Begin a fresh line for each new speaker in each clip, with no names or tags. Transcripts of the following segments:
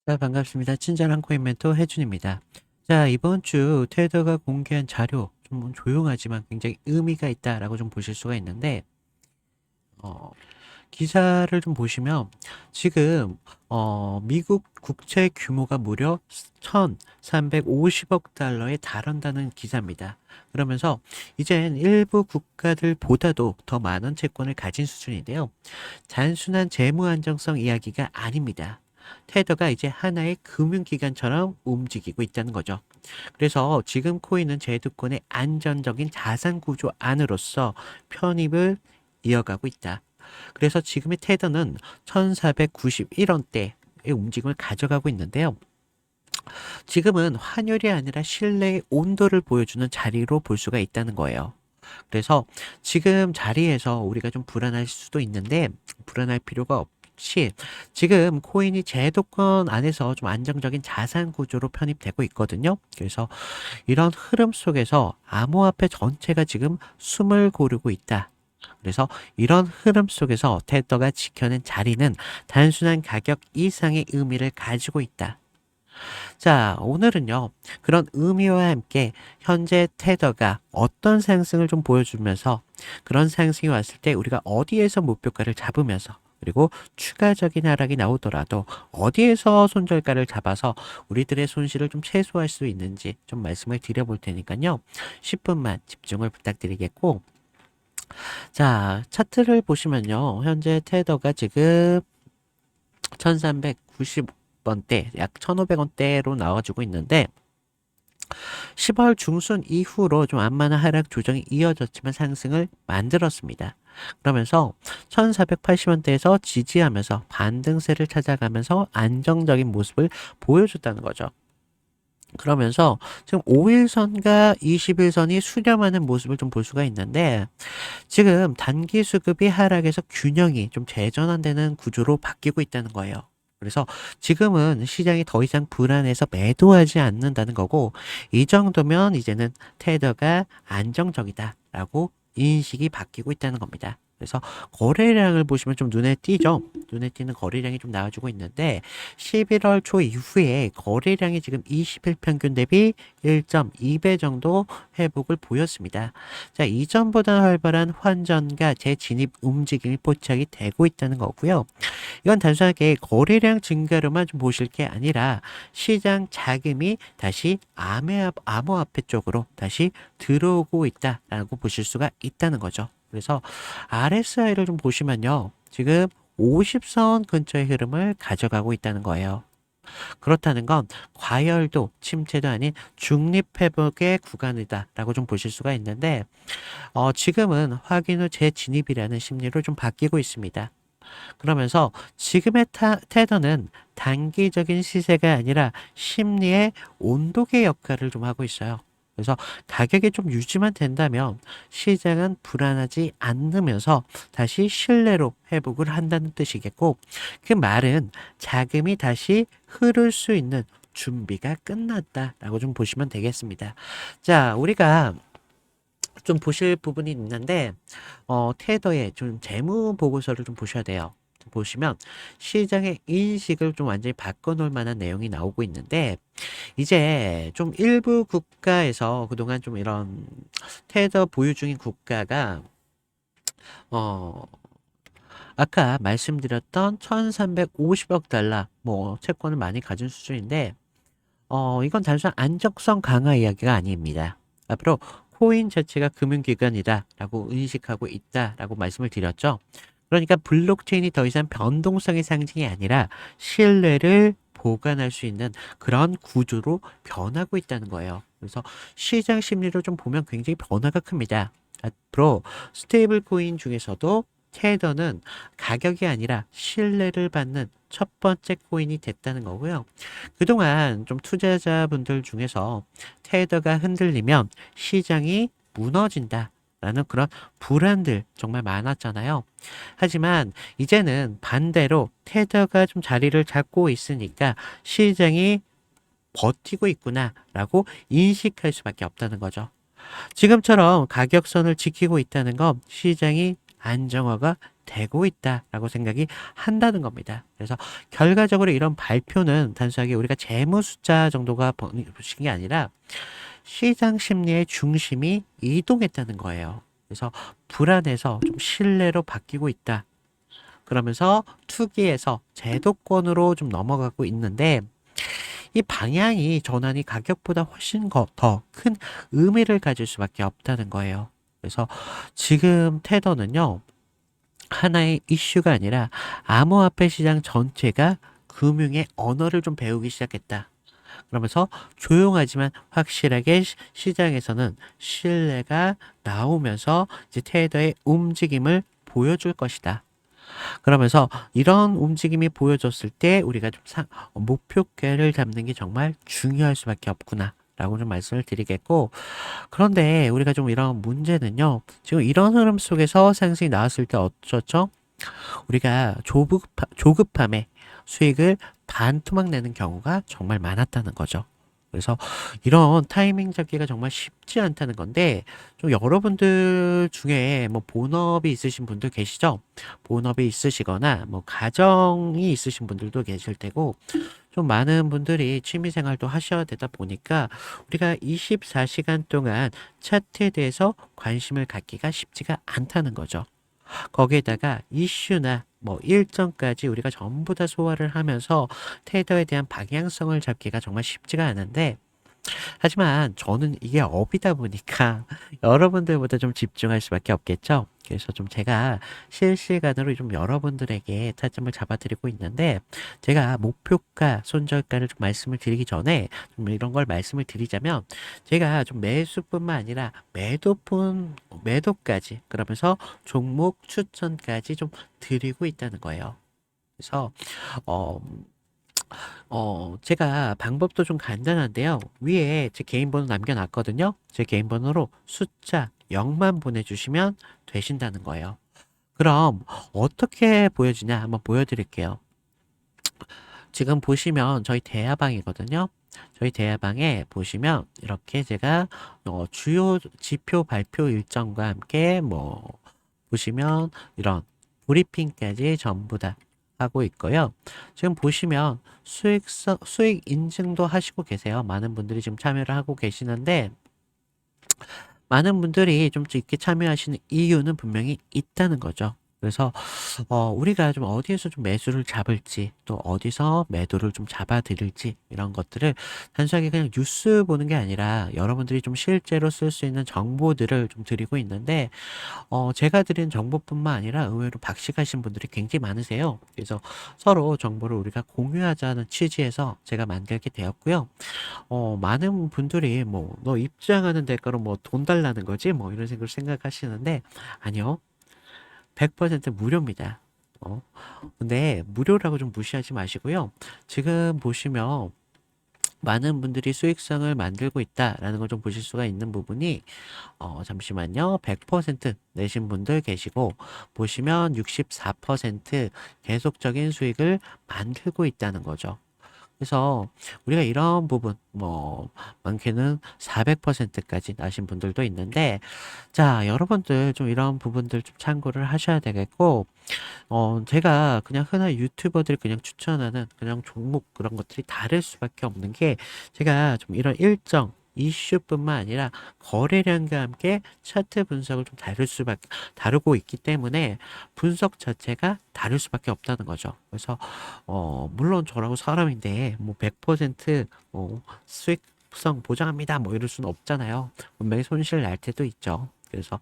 자, 반갑습니다. 친절한 코인 멘토 혜준입니다. 자, 이번 주 테더가 공개한 자료, 좀 조용하지만 굉장히 의미가 있다라고 좀 보실 수가 있는데, 어, 기사를 좀 보시면 지금 미국 국채 규모가 무려 1,350억 달러에 달한다는 기사입니다. 그러면서 이젠 일부 국가들보다도 더 많은 채권을 가진 수준인데요. 단순한 재무 안정성 이야기가 아닙니다. 테더가 이제 하나의 금융기관처럼 움직이고 있다는 거죠. 그래서 지금 코인은 제도권의 안전적인 자산 구조 안으로서 편입을 이어가고 있다. 그래서 지금의 테더는 1491원대의 움직임을 가져가고 있는데요. 지금은 환율이 아니라 신뢰의 온도를 보여주는 자리로 볼 수가 있다는 거예요. 그래서 지금 자리에서 우리가 좀 불안할 수도 있는데 불안할 필요가 없이 지금 코인이 제도권 안에서 좀 안정적인 자산 구조로 편입되고 있거든요. 그래서 이런 흐름 속에서 암호화폐 전체가 지금 숨을 고르고 있다. 그래서 이런 흐름 속에서 테더가 지켜낸 자리는 단순한 가격 이상의 의미를 가지고 있다. 자, 오늘은요, 그런 의미와 함께 현재 테더가 어떤 상승을 좀 보여주면서 그런 상승이 왔을 때 우리가 어디에서 목표가를 잡으면서 그리고 추가적인 하락이 나오더라도 어디에서 손절가를 잡아서 우리들의 손실을 좀 최소화할 수 있는지 좀 말씀을 드려볼 테니까요. 10분만 집중을 부탁드리겠고, 자, 차트를 보시면요. 현재 테더가 지금 1390원대, 약 1500원대로 나와주고 있는데, 10월 중순 이후로 좀 안만한 하락 조정이 이어졌지만 상승을 만들었습니다. 그러면서 1480원대에서 지지하면서 반등세를 찾아가면서 안정적인 모습을 보여줬다는 거죠. 그러면서 지금 5일선과 20일선이 수렴하는 모습을 좀 볼 수가 있는데 지금 단기 수급이 하락해서 균형이 좀 재전환되는 구조로 바뀌고 있다는 거예요. 그래서 지금은 시장이 더 이상 불안해서 매도하지 않는다는 거고 이 정도면 이제는 테더가 안정적이다라고 인식이 바뀌고 있다는 겁니다. 그래서 거래량을 보시면 좀 눈에 띄죠? 눈에 띄는 거래량이 좀 나와주고 있는데 11월 초 이후에 거래량이 지금 20일 평균 대비 1.2배 정도 회복을 보였습니다. 자, 이전보다 활발한 환전과 재진입 움직임이 포착이 되고 있다는 거고요. 이건 단순하게 거래량 증가로만 좀 보실 게 아니라 시장 자금이 다시 암호화폐 쪽으로 다시 들어오고 있다라고 보실 수가 있다는 거죠. 그래서 RSI를 좀 보시면요. 지금 50선 근처의 흐름을 가져가고 있다는 거예요. 그렇다는 건 과열도 침체도 아닌 중립회복의 구간이다라고 좀 보실 수가 있는데 지금은 확인 후 재진입이라는 심리로 좀 바뀌고 있습니다. 그러면서 지금의 테더는 단기적인 시세가 아니라 심리의 온도계 역할을 좀 하고 있어요. 그래서 가격이 좀 유지만 된다면 시장은 불안하지 않으면서 다시 신뢰로 회복을 한다는 뜻이겠고 그 말은 자금이 다시 흐를 수 있는 준비가 끝났다라고 좀 보시면 되겠습니다. 자, 우리가 좀 보실 부분이 있는데 테더의 좀 재무 보고서를 좀 보셔야 돼요. 보시면 시장의 인식을 좀 완전히 바꿔놓을 만한 내용이 나오고 있는데 이제 좀 일부 국가에서 그동안 좀 이런 테더 보유 중인 국가가 어 아까 말씀드렸던 1350억 달러 뭐 채권을 많이 가진 수준인데 이건 단순한 안정성 강화 이야기가 아닙니다. 앞으로 코인 자체가 금융기관이다라고 인식하고 있다라고 말씀을 드렸죠. 그러니까 블록체인이 더 이상 변동성의 상징이 아니라 신뢰를 보관할 수 있는 그런 구조로 변하고 있다는 거예요. 그래서 시장 심리로 좀 보면 굉장히 변화가 큽니다. 앞으로 스테이블 코인 중에서도 테더는 가격이 아니라 신뢰를 받는 첫 번째 코인이 됐다는 거고요. 그동안 좀 투자자분들 중에서 테더가 흔들리면 시장이 무너진다. 라는 그런 불안들 정말 많았잖아요. 하지만 이제는 반대로 테더가 좀 자리를 잡고 있으니까 시장이 버티고 있구나라고 인식할 수밖에 없다는 거죠. 지금처럼 가격선을 지키고 있다는 건 시장이 안정화가 되고 있다라고 생각이 한다는 겁니다. 그래서 결과적으로 이런 발표는 단순하게 우리가 재무 숫자 정도가 보신 게 아니라 시장 심리의 중심이 이동했다는 거예요. 그래서 불안해서 좀 신뢰로 바뀌고 있다. 그러면서 투기에서 제도권으로 좀 넘어가고 있는데 이 방향이 전환이 가격보다 훨씬 더 큰 의미를 가질 수밖에 없다는 거예요. 그래서 지금 테더는요, 하나의 이슈가 아니라 암호화폐 시장 전체가 금융의 언어를 좀 배우기 시작했다. 그러면서 조용하지만 확실하게 시장에서는 신뢰가 나오면서 이제 테더의 움직임을 보여줄 것이다. 그러면서 이런 움직임이 보여졌을 때 우리가 좀 목표가를 잡는 게 정말 중요할 수밖에 없구나. 라고 좀 말씀을 드리겠고, 그런데 우리가 좀 이런 문제는요, 지금 이런 흐름 속에서 상승이 나왔을 때 어쩌죠? 우리가 조급함에 수익을 반토막 내는 경우가 정말 많았다는 거죠. 그래서 이런 타이밍 잡기가 정말 쉽지 않다는 건데, 좀 여러분들 중에 뭐 본업이 있으신 분들 계시죠? 본업이 있으시거나 뭐 가정이 있으신 분들도 계실 테고, 좀 많은 분들이 취미 생활도 하셔야 되다 보니까 우리가 24시간 동안 차트에 대해서 관심을 갖기가 쉽지가 않다는 거죠. 거기에다가 이슈나 뭐 일정까지 우리가 전부 다 소화를 하면서 테더에 대한 방향성을 잡기가 정말 쉽지가 않은데, 하지만 저는 이게 업이다 보니까 여러분들보다 좀 집중할 수밖에 없겠죠. 그래서 좀 제가 실시간으로 좀 여러분들에게 타점을 잡아드리고 있는데, 제가 목표가, 손절가를 좀 말씀을 드리기 전에 좀 이런 걸 말씀을 드리자면, 제가 좀 매수뿐만 아니라 매도까지, 그러면서 종목 추천까지 좀 드리고 있다는 거예요. 그래서 어, 제가 방법도 좀 간단한데요. 위에 제 개인 번호 남겨놨거든요. 제 개인 번호로 숫자 0만 보내주시면 되신다는 거예요. 그럼 어떻게 보여지냐 한번 보여드릴게요. 지금 보시면 저희 대화방이거든요. 저희 대화방에 보시면 이렇게 제가 주요 지표 발표 일정과 함께 뭐 보시면 이런 브리핑까지 전부 다 하고 있고요. 지금 보시면 수익 인증도 하시고 계세요. 많은 분들이 지금 참여를 하고 계시는데, 많은 분들이 좀 이렇게 참여하시는 이유는 분명히 있다는 거죠. 그래서 우리가 좀 어디에서 좀 매수를 잡을지, 또 어디서 매도를 좀 잡아드릴지, 이런 것들을 단순하게 그냥 뉴스 보는 게 아니라 여러분들이 좀 실제로 쓸 수 있는 정보들을 좀 드리고 있는데, 제가 드린 정보뿐만 아니라 의외로 박식하신 분들이 굉장히 많으세요. 그래서 서로 정보를 우리가 공유하자는 취지에서 제가 만들게 되었고요. 많은 분들이 뭐, 너 입장하는 대가로 뭐 돈 달라는 거지? 뭐 이런 생각을 생각하시는데, 아니요. 100% 무료입니다. 근데 무료라고 좀 무시하지 마시고요. 지금 보시면 많은 분들이 수익성을 만들고 있다라는 걸 좀 보실 수가 있는 부분이, 잠시만요. 100% 내신 분들 계시고, 보시면 64% 계속적인 수익을 만들고 있다는 거죠. 그래서 우리가 이런 부분, 뭐 많게는 400%까지 나신 분들도 있는데, 자, 여러분들 좀 이런 부분들 좀 참고를 하셔야 되겠고, 제가 그냥 흔한 유튜버들이 그냥 추천하는 그냥 종목 그런 것들이 다를 수밖에 없는 게, 제가 좀 이런 일정 이슈뿐만 아니라 거래량과 함께 차트 분석을 좀 다루고 있기 때문에 분석 자체가 다를 수밖에 없다는 거죠. 그래서 물론 저라고 사람인데 뭐 100% 수익성 보장합니다 뭐 이럴 수는 없잖아요. 분명히 손실 날 때도 있죠. 그래서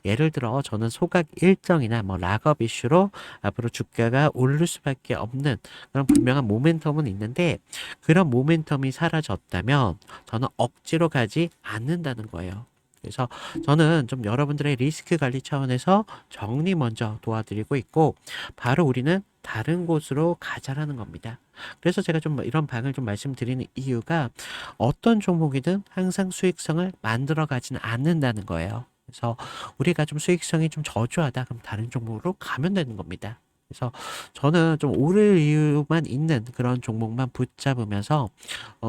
예를 들어 저는 소각 일정이나 뭐 락업 이슈로 앞으로 주가가 오를 수밖에 없는 그런 분명한 모멘텀은 있는데, 그런 모멘텀이 사라졌다면 저는 억지로 가지 않는다는 거예요. 그래서 저는 좀 여러분들의 리스크 관리 차원에서 정리 먼저 도와드리고 있고, 바로 우리는 다른 곳으로 가자라는 겁니다. 그래서 제가 좀 이런 방을 좀 말씀드리는 이유가, 어떤 종목이든 항상 수익성을 만들어 가지는 않는다는 거예요. 그래서 우리가 좀 수익성이 좀 저조하다 그럼 다른 종목으로 가면 되는 겁니다. 그래서 저는 좀 오를 이유만 있는 그런 종목만 붙잡으면서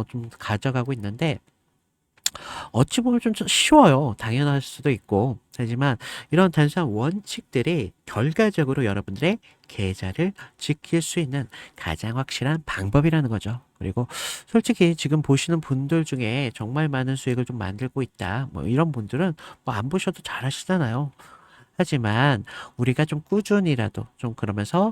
좀 가져가고 있는데, 어찌 보면 좀 쉬워요. 당연할 수도 있고. 하지만 이런 단순한 원칙들이 결과적으로 여러분들의 계좌를 지킬 수 있는 가장 확실한 방법이라는 거죠. 그리고 솔직히 지금 보시는 분들 중에 정말 많은 수익을 좀 만들고 있다. 뭐 이런 분들은 뭐 안 보셔도 잘 아시잖아요. 하지만 우리가 좀 꾸준히라도 좀 그러면서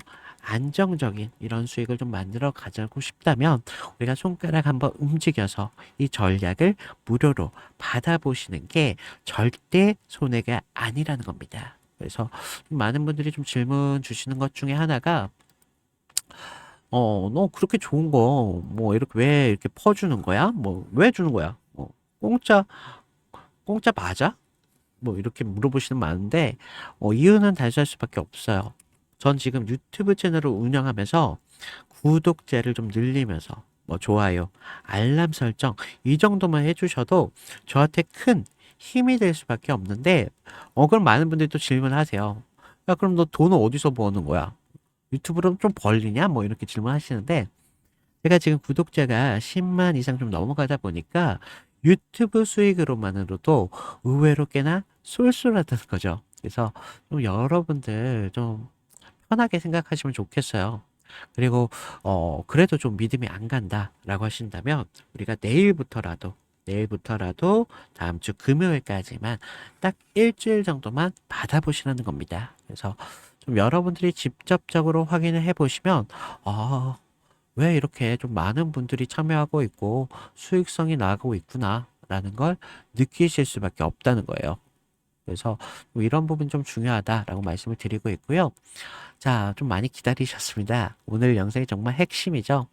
안정적인 이런 수익을 좀 만들어 가자고 싶다면 우리가 손가락 한번 움직여서 이 전략을 무료로 받아보시는 게 절대 손해가 아니라는 겁니다. 그래서 많은 분들이 좀 질문 주시는 것 중에 하나가 너 그렇게 좋은 거 뭐 이렇게 왜 이렇게 퍼주는 거야? 뭐 왜 주는 거야? 공짜 공짜 맞아? 뭐 이렇게 물어보시는 많은데 이유는 단순할 수밖에 없어요. 전 지금 유튜브 채널을 운영하면서 구독자를 좀 늘리면서 뭐 좋아요, 알람 설정 이 정도만 해주셔도 저한테 큰 힘이 될 수밖에 없는데 그럼 많은 분들이 또 질문하세요. 야 그럼 너 돈을 어디서 버는 거야? 유튜브로 좀 벌리냐? 뭐 이렇게 질문하시는데 제가 지금 구독자가 10만 이상 좀 넘어가다 보니까 유튜브 수익으로만으로도 의외로 꽤나 쏠쏠하다는 거죠. 그래서 좀 여러분들 좀 편하게 생각하시면 좋겠어요. 그리고 그래도 좀 믿음이 안 간다라고 하신다면 우리가 내일부터라도 다음 주 금요일까지만 딱 일주일 정도만 받아보시라는 겁니다. 그래서 좀 여러분들이 직접적으로 확인을 해보시면 왜 이렇게 좀 많은 분들이 참여하고 있고 수익성이 나고 있구나라는 걸 느끼실 수밖에 없다는 거예요. 그래서 뭐 이런 부분 좀 중요하다라고 말씀을 드리고 있고요. 자, 좀 많이 기다리셨습니다. 오늘 영상이 정말 핵심이죠.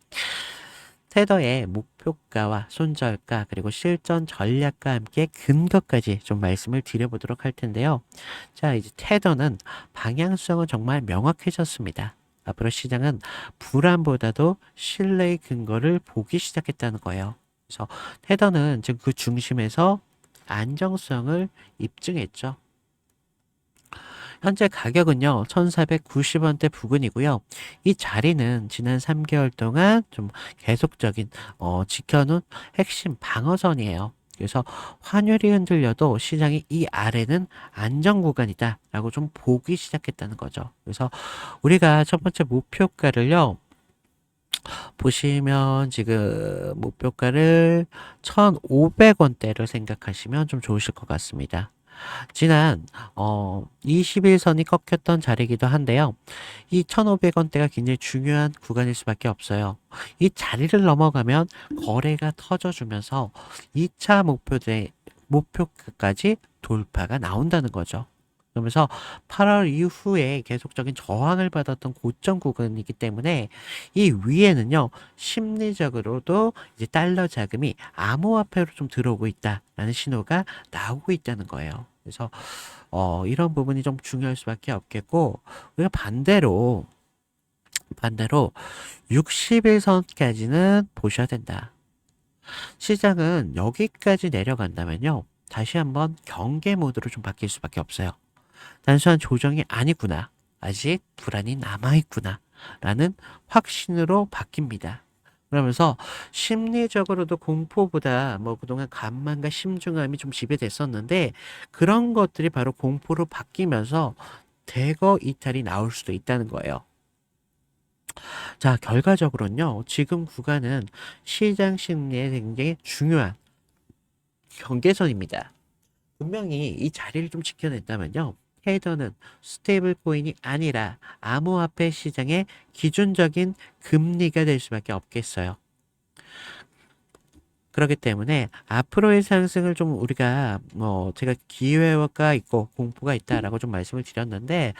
테더의 목표가와 손절가 그리고 실전 전략과 함께 근거까지 좀 말씀을 드려보도록 할 텐데요. 자, 이제 테더는 방향성은 정말 명확해졌습니다. 앞으로 시장은 불안보다도 신뢰의 근거를 보기 시작했다는 거예요. 그래서 테더는 지금 그 중심에서 안정성을 입증했죠. 현재 가격은요, 1490원대 부근이고요. 이 자리는 지난 3개월 동안 좀 계속적인, 지켜놓은 핵심 방어선이에요. 그래서 환율이 흔들려도 시장이 이 아래는 안정 구간이다 라고 좀 보기 시작했다는 거죠. 그래서 우리가 첫 번째 목표가를요, 보시면 지금 목표가를 1,500원대를 생각하시면 좀 좋으실 것 같습니다. 지난 21선이 꺾였던 자리이기도 한데요. 이 1,500원대가 굉장히 중요한 구간일 수밖에 없어요. 이 자리를 넘어가면 거래가 터져주면서 2차 목표가까지 돌파가 나온다는 거죠. 그러면서 8월 이후에 계속적인 저항을 받았던 고점 구간이기 때문에 이 위에는요, 심리적으로도 이제 달러 자금이 암호화폐로 좀 들어오고 있다라는 신호가 나오고 있다는 거예요. 그래서 이런 부분이 좀 중요할 수밖에 없겠고, 우리가 반대로 60일선까지는 보셔야 된다. 시장은 여기까지 내려간다면요, 다시 한번 경계 모드로 좀 바뀔 수밖에 없어요. 단순한 조정이 아니구나. 아직 불안이 남아있구나. 라는 확신으로 바뀝니다. 그러면서 심리적으로도 공포보다 뭐 그동안 감만과 심중함이 좀 지배됐었는데 그런 것들이 바로 공포로 바뀌면서 대거 이탈이 나올 수도 있다는 거예요. 자, 결과적으로는요. 지금 구간은 시장 심리에 굉장히 중요한 경계선입니다. 분명히 이 자리를 좀 지켜냈다면요. 테더는 스테이블 코인이 아니라 암호화폐 시장의 기준적인 금리가 될 수밖에 없겠어요. 그렇기 때문에 앞으로의 상승을 좀 우리가 제가 기회가 있고 공포가 있다라고 좀 말씀을 드렸는데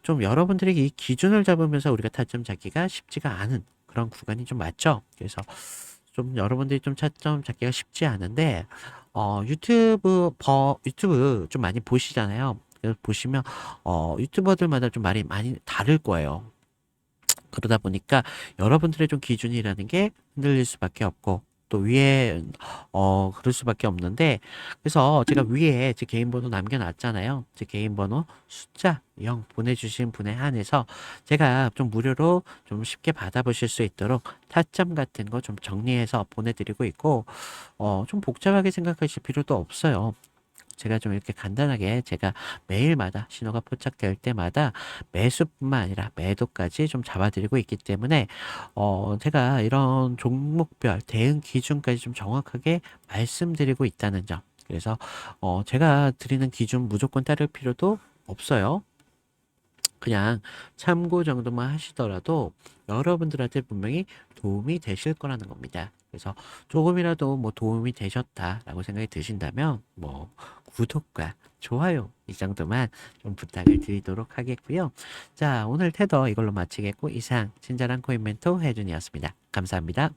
좀 여러분들이 이 기준을 잡으면서 우리가 타점 잡기가 쉽지가 않은 그런 구간이 좀 맞죠. 그래서 좀 여러분들이 좀 차점 잡기가 쉽지 않은데 유튜브 좀 많이 보시잖아요. 그래서 보시면 유튜버들마다 좀 말이 많이 다를 거예요. 그러다 보니까 여러분들의 좀 기준이라는 게 흔들릴 수밖에 없고 또 위에 그럴 수밖에 없는데 그래서 제가 위에 제 개인 번호 남겨놨잖아요. 제 개인 번호 숫자 0 보내주신 분에 한해서 제가 좀 무료로 좀 쉽게 받아보실 수 있도록 타점 같은 거 좀 정리해서 보내드리고 있고 좀 복잡하게 생각하실 필요도 없어요. 제가 좀 이렇게 간단하게 제가 매일마다 신호가 포착될 때마다 매수뿐만 아니라 매도까지 좀 잡아드리고 있기 때문에 제가 이런 종목별 대응 기준까지 좀 정확하게 말씀드리고 있다는 점. 그래서 제가 드리는 기준 무조건 따를 필요도 없어요. 그냥 참고 정도만 하시더라도 여러분들한테 분명히 도움이 되실 거라는 겁니다. 그래서 조금이라도 뭐 도움이 되셨다라고 생각이 드신다면 뭐 구독과 좋아요 이 정도만 좀 부탁을 드리도록 하겠고요. 자, 오늘 테더 이걸로 마치겠고 이상 친절한 코인 멘토 혜준이었습니다. 감사합니다.